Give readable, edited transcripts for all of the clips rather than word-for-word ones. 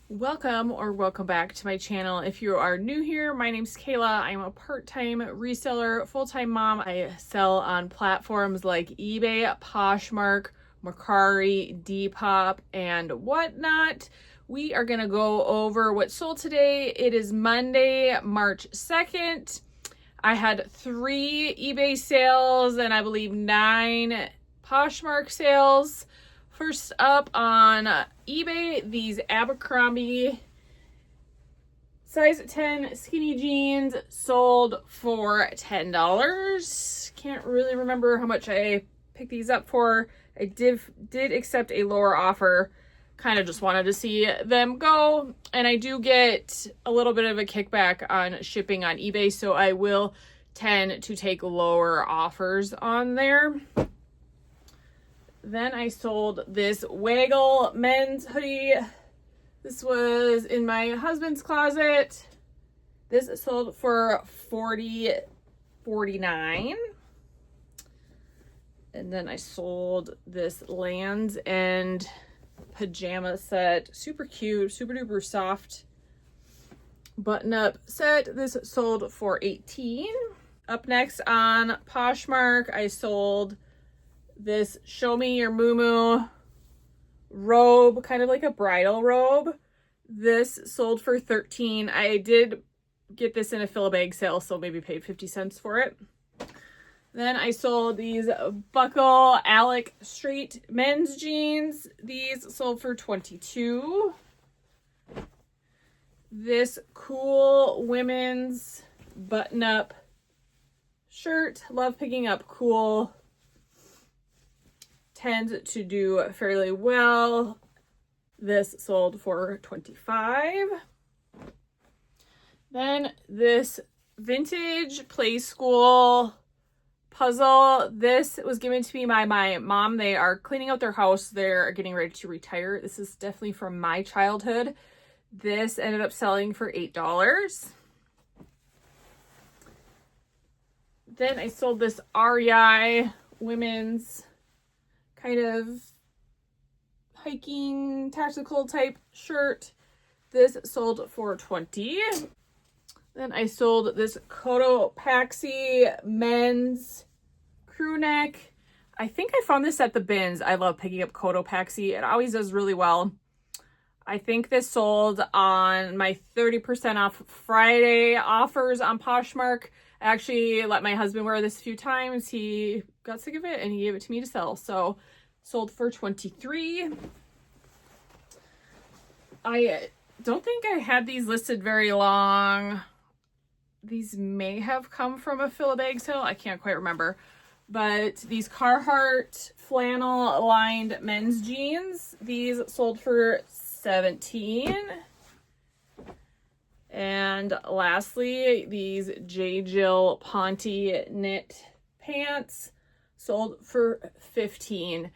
Welcome or welcome back to my channel. If you are new here, my name's Kayla. I'm a part-time reseller, full-time mom. I sell on platforms like eBay, Poshmark, Mercari, Depop, and whatnot. We are gonna go over what sold today. It is Monday, March 2nd. I had 3 eBay sales and I believe 9 Poshmark sales. First up on eBay, these Abercrombie size 10 skinny jeans sold for $10. Can't really remember how much I picked these up for. I did accept a lower offer. Kind of just wanted to see them go. And I do get a little bit of a kickback on shipping on eBay, so I will tend to take lower offers on there. Then I sold this Waggle men's hoodie. This was in my husband's closet. This sold for $40.49. And then I sold this Lands End pajama set. Super cute, super duper soft button-up set. This sold for $18. Up next on Poshmark, I sold this Show Me Your Moo robe, kind of like a bridal robe. This sold for $13. I did get this in a fill a bag sale, so maybe paid 50 cents for it. Then I sold these Buckle Alec Straight men's jeans. These sold for $22. This cool women's button-up shirt. Love picking up cool, tend to do fairly well. This sold for $25. Then this vintage Play School puzzle. This was given to me by my mom. They are cleaning out their house. They're getting ready to retire. This is definitely from my childhood. This ended up selling for $8. Then I sold this REI women's kind of hiking tactical type shirt. This sold for $20. Then I sold this Cotopaxi men's crew neck. I think I found this at the bins. I love picking up Cotopaxi. It always does really well. I think this sold on my 30% off Friday offers on Poshmark. I actually let my husband wear this a few times. He got sick of it and he gave it to me to sell. So sold for $23. I don't think I had these listed very long. These may have come from a fill a bag sale. I can't quite remember. But these Carhartt flannel lined men's jeans. These sold for $17. And lastly, these J. Jill Ponte knit pants sold for $15.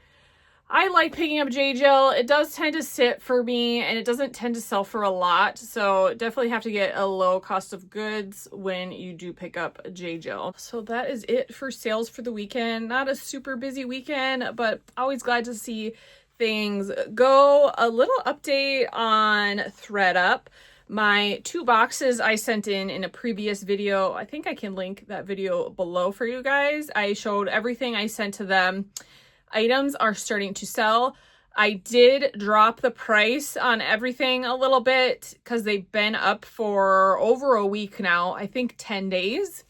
I like picking up J. Jill. It does tend to sit for me and it doesn't tend to sell for a lot. So definitely have to get a low cost of goods when you do pick up J. Jill. So that is it for sales for the weekend. Not a super busy weekend, but always glad to see things go. A little update on ThredUp. My 2 boxes I sent in a previous video. I think I can link that video below for you guys. I showed everything I sent to them. Items are starting to sell. I did drop the price on everything a little bit because they've been up for over a week now. I think 10 days.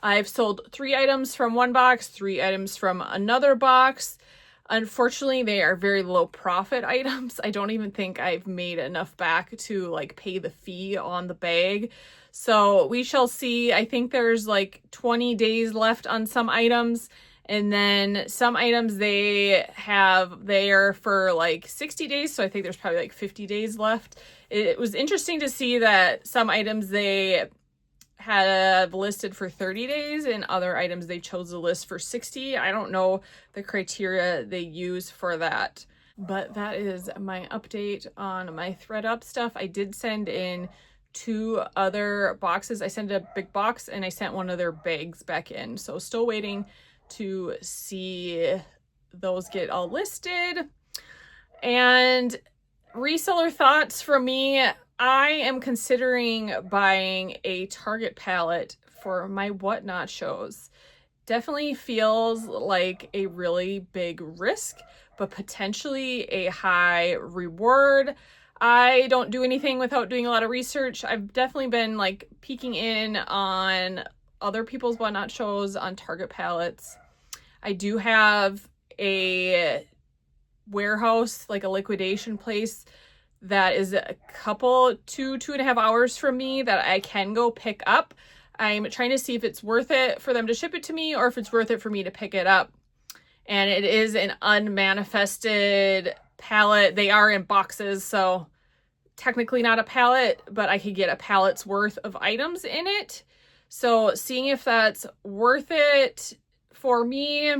I've sold 3 items from one box, 3 items from another box. Unfortunately, they are very low profit items. I don't even think I've made enough back to like pay the fee on the bag. So we shall see. I think there's like 20 days left on some items. And then some items they are for like 60 days. So I think there's probably like 50 days left. It was interesting to see that some items they have listed for 30 days and other items they chose to list for 60. I don't know the criteria they use for that. But that is my update on my ThredUp stuff. I did send in 2 other boxes. I sent a big box and I sent one of their bags back in. So still waiting to see those get all listed. And reseller thoughts from me. I am considering buying a Target palette for my Whatnot shows. Definitely feels like a really big risk, but potentially a high reward. I don't do anything without doing a lot of research. I've definitely been like peeking in on other people's Whatnot shows on Target palettes. I do have a warehouse, like a liquidation place that is a couple, 2.5 hours from me that I can go pick up. I'm trying to see if it's worth it for them to ship it to me or if it's worth it for me to pick it up. And it is an unmanifested palette. They are in boxes, so technically not a pallet, but I could get a pallet's worth of items in it. So seeing if that's worth it for me,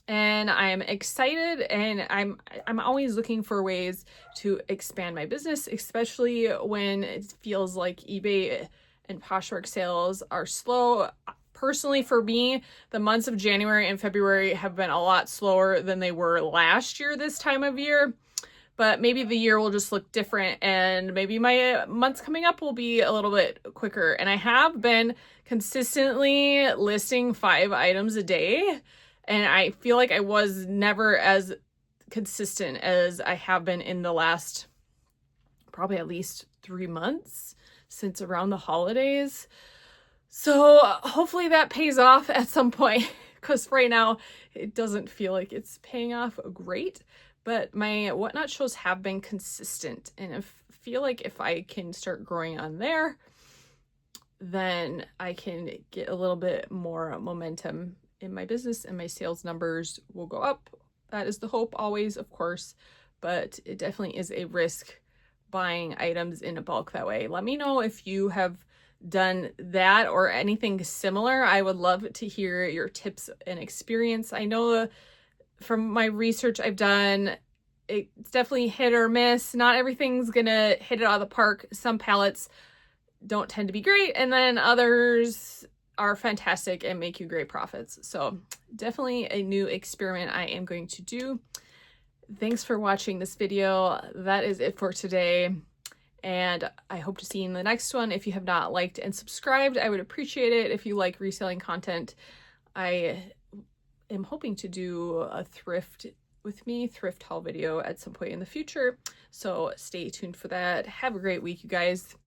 and I'm excited, and I'm always looking for ways to expand my business, especially when it feels like eBay and Poshmark sales are slow. Personally, for me, the months of January and February have been a lot slower than they were last year this time of year. But maybe the year will just look different, and maybe my months coming up will be a little bit quicker. And I have been consistently listing 5 items a day, and I feel like I was never as consistent as I have been in the last probably at least 3 months since around the holidays. So hopefully that pays off at some point, because right now it doesn't feel like it's paying off great. But my Whatnot shows have been consistent, and I feel like if I can start growing on there, then I can get a little bit more momentum in my business and my sales numbers will go up. That is the hope always, of course, but it definitely is a risk buying items in a bulk that way. Let me know if you have done that or anything similar. I would love to hear your tips and experience. I know from my research I've done, it's definitely hit or miss. Not everything's gonna hit it out of the park. Some palettes don't tend to be great, and then others are fantastic and make you great profits. So definitely a new experiment I am going to do. Thanks for watching this video. That is it for today, and I hope to see you in the next one. If you have not liked and subscribed, I would appreciate it. If you like reselling content, I am hoping to do a thrift haul video at some point in the future, so stay tuned for that. Have a great week, you guys.